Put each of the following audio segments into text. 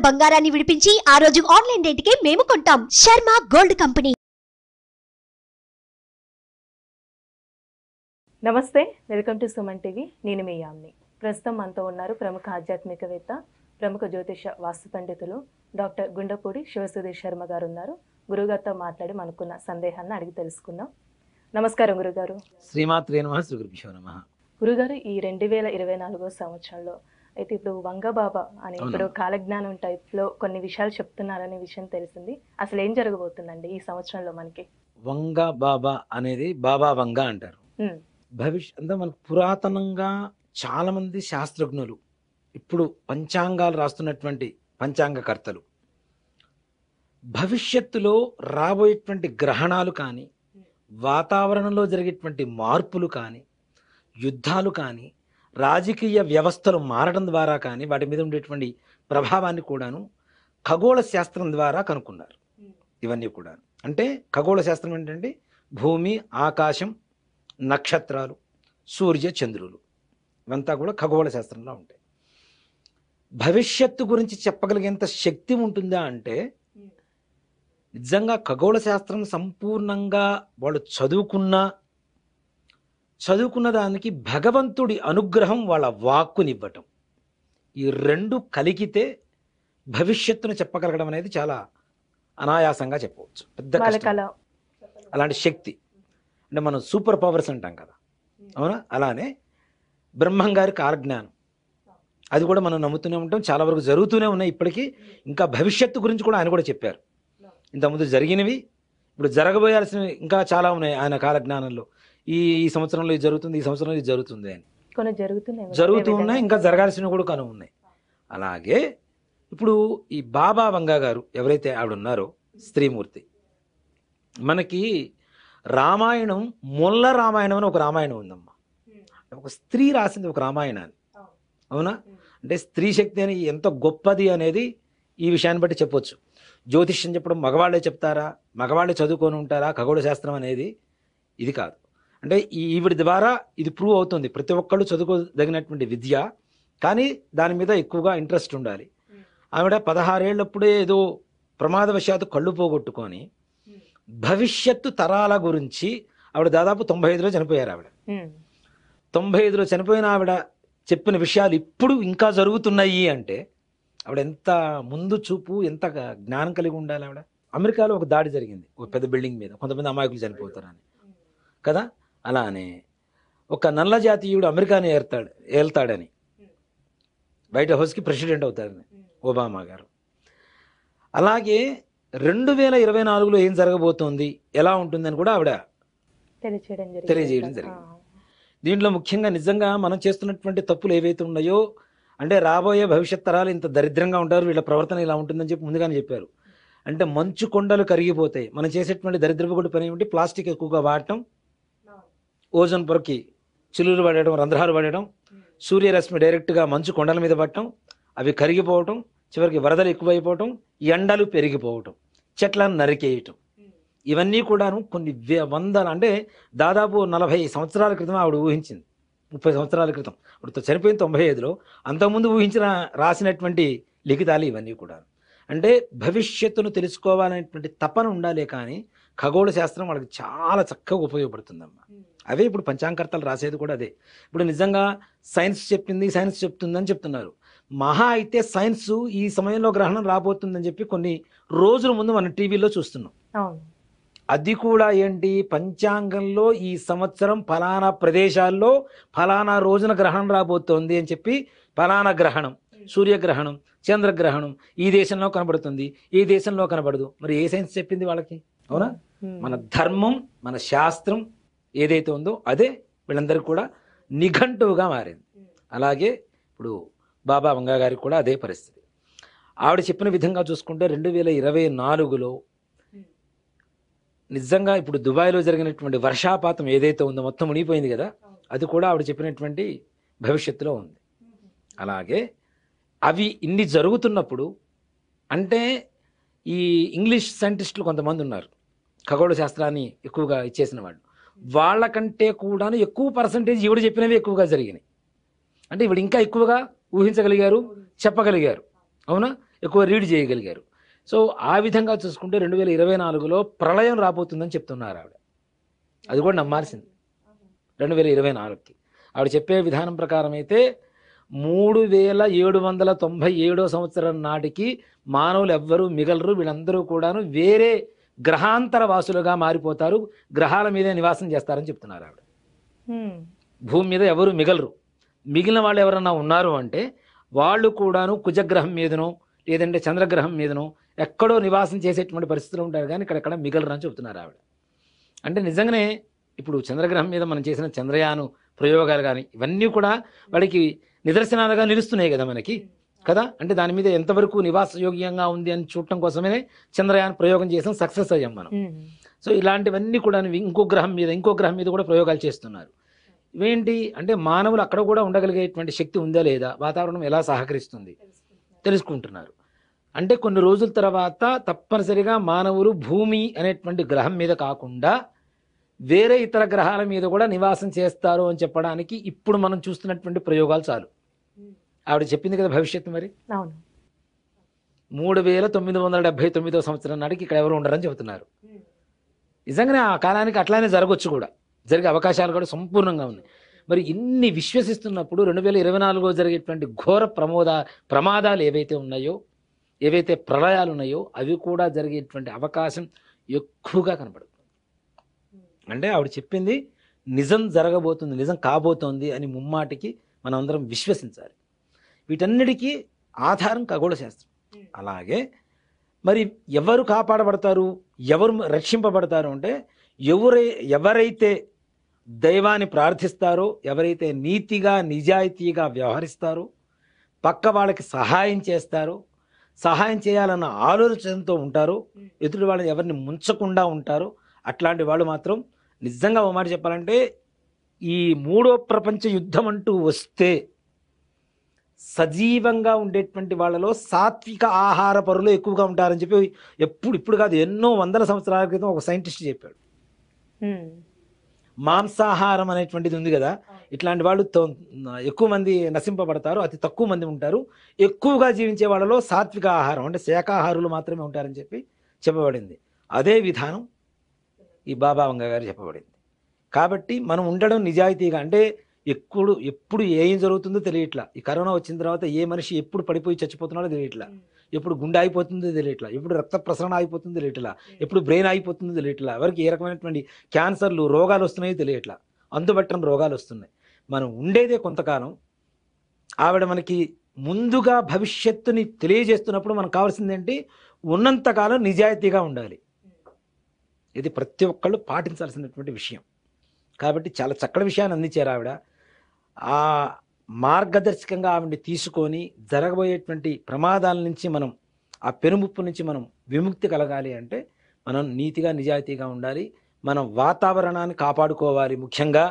బంగారాన్ని విడిపించి ఆ రోజు ఆన్లైన్ రేటుకే మేము కొంటాం. Sharma gold company. నమస్తే, వెల్కమ్ టు సుమన్ టీవీ. నేను మీ యామ్ని. ప్రస్తుతం మనతో ఉన్నారు ప్రముఖ ఆధ్యాత్మికవేత్త, ప్రముఖ జ్యోతిష వాస్తు పండితులు డాక్టర్ గుండపూడి శివసుధీర్ శర్మ గారు ఉన్నారు. గురుగారితో మాట్లాడి మనకున్న సందేహాన్ని అడిగి తెలుసుకుందాం. నమస్కారం గురుగారు. శ్రీమాత్రే నమః. శ్రీ గురుభ్యో నమః. గురుగారు, ఈ 2024 సంవత్సరంలో అయితే ఇప్పుడు వంగబాబా అని ఇప్పుడు కాలజ్ఞానం టైప్లో కొన్ని విషయాలు చెప్తున్నారనే విషయం తెలిసింది. అసలు ఏం జరగబోతుందండి ఈ సంవత్సరంలో మనకి? వంగ బాబా అనేది బాబా వంగ అంటారు. అంటే మనకు పురాతనంగా చాలా మంది శాస్త్రజ్ఞులు, ఇప్పుడు పంచాంగాలు రాస్తున్నటువంటి పంచాంగకర్తలు, భవిష్యత్తులో రాబోయేటువంటి గ్రహణాలు కానీ, వాతావరణంలో జరిగేటువంటి మార్పులు కానీ, యుద్ధాలు కానీ, రాజకీయ వ్యవస్థలు మారడం ద్వారా కానీ వాటి మీద ఉండేటువంటి ప్రభావాన్ని కూడాను ఖగోళ శాస్త్రం ద్వారా కనుక్కున్నారు. ఇవన్నీ కూడా అంటే ఖగోళ శాస్త్రం ఏంటంటే భూమి, ఆకాశం, నక్షత్రాలు, సూర్య, చంద్రులు, ఇవంతా కూడా ఖగోళ శాస్త్రంలో ఉంటాయి. భవిష్యత్తు గురించి చెప్పగలిగేంత శక్తి ఉంటుందా అంటే నిజంగా ఖగోళ శాస్త్రం సంపూర్ణంగా వాళ్ళు చదువుకున్న దానికి భగవంతుడి అనుగ్రహం వాళ్ళ వాక్కునివ్వటం, ఈ రెండు కలిగితే భవిష్యత్తును చెప్పగలగడం అనేది చాలా అనాయాసంగా చెప్పవచ్చు. పెద్ద కష్టం. అలాంటి శక్తి అంటే మనం సూపర్ పవర్స్ అంటాం కదా, అవునా? అలానే బ్రహ్మం గారి కాలజ్ఞానం, అది కూడా మనం నమ్ముతూనే ఉంటాం. చాలా వరకు జరుగుతూనే ఉన్నాయి ఇప్పటికీ. ఇంకా భవిష్యత్తు గురించి కూడా ఆయన కూడా చెప్పారు. ఇంతకుముందు జరిగినవి, ఇప్పుడు జరగబోయాల్సినవి ఇంకా చాలా ఉన్నాయి ఆయన కాలజ్ఞానంలో. ఈ సంవత్సరంలో ఇది జరుగుతుంది, ఈ సంవత్సరంలో ఇది జరుగుతుంది అని కొన్ని జరుగుతూ ఉన్నాయి. ఇంకా జరగాల్సినవి కూడా కొన్ని ఉన్నాయి. అలాగే ఇప్పుడు ఈ బాబా వంగా గారు ఎవరైతే ఆవిడ ఉన్నారో స్త్రీమూర్తి, మనకి రామాయణం, మొల్ల రామాయణం అని ఒక రామాయణం ఉందమ్మా. ఒక స్త్రీ రాసింది ఒక రామాయణాన్ని, అవునా? అంటే స్త్రీ శక్తి అని ఎంత గొప్పది అనేది ఈ విషయాన్ని బట్టి చెప్పొచ్చు. జ్యోతిష్యం చెప్పడం మగవాళ్ళే చెప్తారా, మగవాళ్ళే చదువుకొని ఉంటారా ఖగోళ శాస్త్రం అనేది? ఇది కాదు. అంటే ఈవిడి ద్వారా ఇది ప్రూవ్ అవుతుంది. ప్రతి ఒక్కళ్ళు చదువుకోదగినటువంటి విద్య, కానీ దాని మీద ఎక్కువగా ఇంట్రెస్ట్ ఉండాలి. ఆవిడ 16 ఏళ్ళప్పుడే ఏదో ప్రమాదవశాత్తు కళ్ళు పోగొట్టుకొని భవిష్యత్తు తరాల గురించి ఆవిడ దాదాపు 95లో చనిపోయారు. ఆవిడ 95లో చనిపోయిన ఆవిడ చెప్పిన విషయాలు ఇప్పుడు ఇంకా జరుగుతున్నాయి అంటే ఆవిడ ఎంత ముందు చూపు, ఎంత జ్ఞానం కలిగి ఉండాలి ఆవిడ. అమెరికాలో ఒక దాడి జరిగింది ఒక పెద్ద బిల్డింగ్ మీద, కొంతమంది అమాయకులు చనిపోతారని కదా. అలానే ఒక నల్ల జాతీయుడు అమెరికాని ఏళ్తాడని, వైట్ హౌస్కి ప్రెసిడెంట్ అవుతారని ఒబామా గారు. అలాగే 2024లో ఏం జరగబోతోంది, ఎలా ఉంటుందని కూడా ఆవిడ తెలియజేయడం జరిగింది. దీంట్లో ముఖ్యంగా నిజంగా మనం చేస్తున్నటువంటి తప్పులు ఏవైతే ఉన్నాయో, అంటే రాబోయే భవిష్యత్ తరాలు ఇంత దరిద్రంగా ఉంటారు, వీళ్ళ ప్రవర్తన ఇలా ఉంటుందని చెప్పి ముందుగానే చెప్పారు. అంటే మంచు కొండలు కరిగిపోతాయి. మనం చేసేటువంటి దరిద్రపు పని ఏమిటి? ప్లాస్టిక్ ఎక్కువగా వాడటం, ఓజోన్ పొరకి చిల్లులు పడడం, రంధ్రాలు పడడం, సూర్యరశ్మి డైరెక్ట్గా మంచు కొండల మీద పడటం, అవి కరిగిపోవటం, చివరికి వరదలు ఎక్కువైపోవటం, ఎండలు పెరిగిపోవటం, చెట్లను నరికేయటం, ఇవన్నీ కూడాను కొన్ని వందల, అంటే దాదాపు 40 సంవత్సరాల క్రితం ఆవిడ ఊహించింది. 30 సంవత్సరాల క్రితం, ఇప్పుడు చనిపోయిన 95లో, అంతకుముందు రాసినటువంటి లిఖితాలు ఇవన్నీ కూడా. అంటే భవిష్యత్తును తెలుసుకోవాలనేటువంటి తపన ఉండాలి, కానీ ఖగోళ శాస్త్రం వాళ్ళకి చాలా చక్కగా ఉపయోగపడుతుందమ్మా. అవే ఇప్పుడు పంచాంగకర్తలు రాసేది కూడా అదే. ఇప్పుడు నిజంగా సైన్స్ చెప్పింది, సైన్స్ చెప్తుందని చెప్తున్నారు. మహా అయితే సైన్స్ ఈ సమయంలో గ్రహణం రాబోతుందని చెప్పి కొన్ని రోజుల ముందు మనం టీవీలో చూస్తున్నాం. అది కూడా ఏంటి, పంచాంగంలో ఈ సంవత్సరం ఫలానా ప్రదేశాల్లో ఫలానా రోజున గ్రహణం రాబోతోంది అని చెప్పి, ఫలానా గ్రహణం, సూర్యగ్రహణం, చంద్రగ్రహణం ఈ దేశంలో కనబడుతుంది, ఈ దేశంలో కనబడదు. మరి ఏ సైన్స్ చెప్పింది వాళ్ళకి? అవునా? మన ధర్మం, మన శాస్త్రం ఏదైతే ఉందో అదే వీళ్ళందరికీ కూడా నిఘంటువుగా మారింది. అలాగే ఇప్పుడు బాబా వంగా గారికి కూడా అదే పరిస్థితి. ఆవిడ చెప్పిన విధంగా చూసుకుంటే 2024లో నిజంగా ఇప్పుడు దుబాయ్లో జరిగినటువంటి వర్షాపాతం ఏదైతే ఉందో మొత్తం మునిగిపోయింది కదా, అది కూడా ఆవిడ చెప్పినటువంటి భవిష్యత్తులో ఉంది. అలాగే అవి ఇన్ని జరుగుతున్నప్పుడు, అంటే ఈ ఇంగ్లీష్ సైంటిస్టులు కొంతమంది ఉన్నారు, ఖగోళ శాస్త్రాన్ని ఎక్కువగా ఇచ్చేసిన వాళ్ళు, వాళ్ళకంటే కూడా ఎక్కువ పర్సంటేజ్ ఈవిడ చెప్పినవి ఎక్కువగా జరిగినాయి. అంటే ఈవిడ ఇంకా ఎక్కువగా ఊహించగలిగారు, చెప్పగలిగారు. అవునా? ఎక్కువ రీడ్ చేయగలిగారు. సో ఆ విధంగా చూసుకుంటే 2024లో ప్రళయం రాబోతుందని చెప్తున్నారు ఆవిడ. అది కూడా నమ్మాల్సింది. 2024కి ఆవిడ చెప్పే విధానం ప్రకారం అయితే 3797 సంవత్సరం నాటికి మానవులు ఎవ్వరూ మిగలరు, వీళ్ళందరూ కూడాను వేరే గ్రహాంతర వాసులుగా మారిపోతారు, గ్రహాల మీదే నివాసం చేస్తారని చెప్తున్నారు ఆవిడ. భూమి మీద ఎవరు మిగలరు, మిగిలిన వాళ్ళు ఎవరన్నా ఉన్నారు అంటే వాళ్ళు కూడాను కుజగ్రహం మీదనో లేదంటే చంద్రగ్రహం మీదనో ఎక్కడో నివాసం చేసేటువంటి పరిస్థితులు ఉంటారు, కానీ ఇక్కడెక్కడ మిగలరు అని చెప్తున్నారు ఆవిడ. అంటే నిజంగానే ఇప్పుడు చంద్రగ్రహం మీద మనం చేసిన చంద్రయాను ప్రయోగాలు కానీ ఇవన్నీ కూడా వాడికి నిదర్శనాలుగా నిలుస్తున్నాయి కదా మనకి కదా. అంటే దాని మీద ఎంతవరకు నివాసయోగ్యంగా ఉంది అని చూడటం కోసమే చంద్రయాన్ ప్రయోగం చేసాం, సక్సెస్ అయ్యాం మనం. సో ఇలాంటివన్నీ కూడా ఇంకో గ్రహం మీద కూడా ప్రయోగాలు చేస్తున్నారు. ఇవేంటి అంటే మానవులు అక్కడ కూడా ఉండగలిగేటువంటి శక్తి ఉందా లేదా, వాతావరణం ఎలా సహకరిస్తుంది తెలుసుకుంటున్నారు. అంటే కొన్ని రోజుల తర్వాత తప్పనిసరిగా మానవులు భూమి అనేటువంటి గ్రహం మీద కాకుండా వేరే ఇతర గ్రహాల మీద కూడా నివాసం చేస్తారు అని చెప్పడానికి ఇప్పుడు మనం చూస్తున్నటువంటి ప్రయోగాలు చాలు. ఆవిడ చెప్పింది కదా భవిష్యత్తు. మరి 3979 సంవత్సరం నాటికి ఇక్కడ ఎవరు ఉండరని చెబుతున్నారు. నిజంగానే ఆ కాలానికి అట్లానే జరగవచ్చు కూడా, జరిగే అవకాశాలు కూడా సంపూర్ణంగా ఉన్నాయి. మరి ఇన్ని విశ్వసిస్తున్నప్పుడు 2024లో జరిగేటువంటి ఘోర ప్రమాదాలు ఏవైతే ఉన్నాయో, ఏవైతే ప్రళయాలు ఉన్నాయో అవి కూడా జరిగేటువంటి అవకాశం ఎక్కువగా కనపడుతుంది. అంటే ఆవిడ చెప్పింది నిజం జరగబోతుంది, నిజం కాబోతోంది అని ముమ్మాటికి మనం అందరం విశ్వసించాలి. వీటన్నిటికీ ఆధారం ఖగోళ శాస్త్రం. అలాగే మరి ఎవరు కాపాడబడతారు, ఎవరు రక్షింపబడతారు అంటే ఎవరైతే దైవాన్ని ప్రార్థిస్తారో, ఎవరైతే నీతిగా నిజాయితీగా వ్యవహరిస్తారో, పక్క వాళ్ళకి సహాయం చేస్తారో, సహాయం చేయాలన్న ఆలోచనతో ఉంటారో, ఎదుటి వాళ్ళని ఎవరిని ముంచకుండా ఉంటారో, అట్లాంటి వాళ్ళు మాత్రం నిజంగా ఓ మాట చెప్పాలంటే ఈ మూడో ప్రపంచ యుద్ధం అంటూ వస్తే సజీవంగా ఉండేటువంటి వాళ్ళలో సాత్విక ఆహార పరులు ఎక్కువగా ఉంటారని చెప్పి ఇప్పుడు కాదు ఎన్నో వందల సంవత్సరాల క్రితం ఒక సైంటిస్ట్ చెప్పాడు. మాంసాహారం అనేటువంటిది ఉంది కదా, ఇట్లాంటి వాళ్ళు ఎక్కువ మంది నశింపబడతారు, అతి తక్కువ మంది ఉంటారు. ఎక్కువగా జీవించే వాళ్ళలో సాత్విక ఆహారం అంటే శాకాహారులు మాత్రమే ఉంటారని చెప్పి చెప్పబడింది. అదే విధానం ఈ బాబా వంగా గారు చెప్పబడింది. కాబట్టి మనం ఉండడం నిజాయితీగా, అంటే ఎప్పుడు ఏం జరుగుతుందో తెలియట్లా. ఈ కరోనా వచ్చిన తర్వాత ఏ మనిషి ఎప్పుడు పడిపోయి చచ్చిపోతున్నాడో తెలియట్లా, ఎప్పుడు గుండె అయిపోతుందో తెలియట్లా, ఎప్పుడు రక్త ప్రసరణ అయిపోతుందో తెలియట్లా, ఎప్పుడు బ్రెయిన్ అయిపోతుందో తెలియట్లా, ఎవరికి ఏ రకమైనటువంటి క్యాన్సర్లు రోగాలు వస్తున్నాయో తెలియట్లా, అందుబట్టని రోగాలు వస్తున్నాయి. మనం ఉండేదే కొంతకాలం. ఆవిడ మనకి ముందుగా భవిష్యత్తుని తెలియజేస్తున్నప్పుడు మనకు కావాల్సింది ఏంటి, ఉన్నంతకాలం నిజాయితీగా ఉండాలి. ఇది ప్రతి ఒక్కళ్ళు పాటించాల్సినటువంటి విషయం. కాబట్టి చాలా చక్కటి విషయాన్ని అందించారు ఆవిడ. ఆ మార్గదర్శకంగా ఆవిడని తీసుకొని జరగబోయేటువంటి ప్రమాదాల నుంచి మనం, ఆ పెనుముప్పు నుంచి మనం విముక్తి కలగాలి అంటే మనం నీతిగా నిజాయితీగా ఉండాలి. మనం వాతావరణాన్ని కాపాడుకోవాలి. ముఖ్యంగా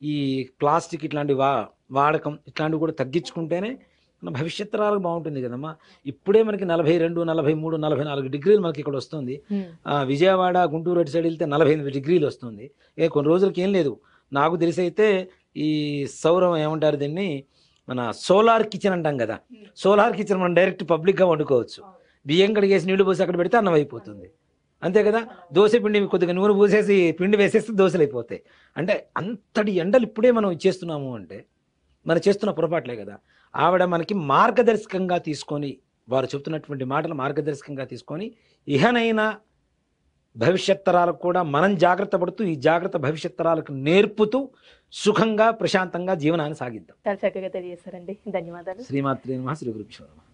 ఈ ప్లాస్టిక్ ఇట్లాంటి వాడకం ఇట్లాంటివి కూడా తగ్గించుకుంటేనే మన భవిష్యత్తు తరాలకు బాగుంటుంది కదమ్మా. ఇప్పుడే మనకి 42, 43, 44 డిగ్రీలు మనకి ఇక్కడ వస్తుంది. విజయవాడ గుంటూరు అటు సైడ్ వెళ్తే 48 డిగ్రీలు వస్తుంది. కొన్ని రోజులకి ఏం లేదు, నాకు తెలిసి అయితే ఈ సౌరం ఏమంటారు దీన్ని, మన సోలార్ కిచెన్ అంటాం కదా, సోలార్ కిచెన్ మనం డైరెక్ట్ పబ్లిక్గా వండుకోవచ్చు. బియ్యం కడిగేసి నీళ్లు పోసి అక్కడ పెడితే అన్నం అయిపోతుంది, అంతే కదా. దోశ పిండి కొద్దిగా నూనె పూసేసి పిండి వేసేస్తే దోశలు అయిపోతాయి. అంటే అంతటి ఎండలు ఇప్పుడే మనం ఇచ్చేస్తున్నాము అంటే మనం చేస్తున్న పొరపాట్లే కదా. ఆవిడ మనకి మార్గదర్శకంగా తీసుకొని, వారు చెప్తున్నటువంటి మాటలు మార్గదర్శకంగా తీసుకొని ఇహనైనా భవిష్యత్ తరాలకు కూడా మనం జాగ్రత్త పడుతూ ఈ జాగ్రత్త భవిష్యత్ తరాలకు నేర్పుతూ సుఖంగా ప్రశాంతంగా జీవనాన్ని సాగిద్దాం. చాలా చక్కగా తెలియజేశారండి, ధన్యవాదాలు. శ్రీమాత్రే నమః. శ్రీ గురుభ్యో నమః.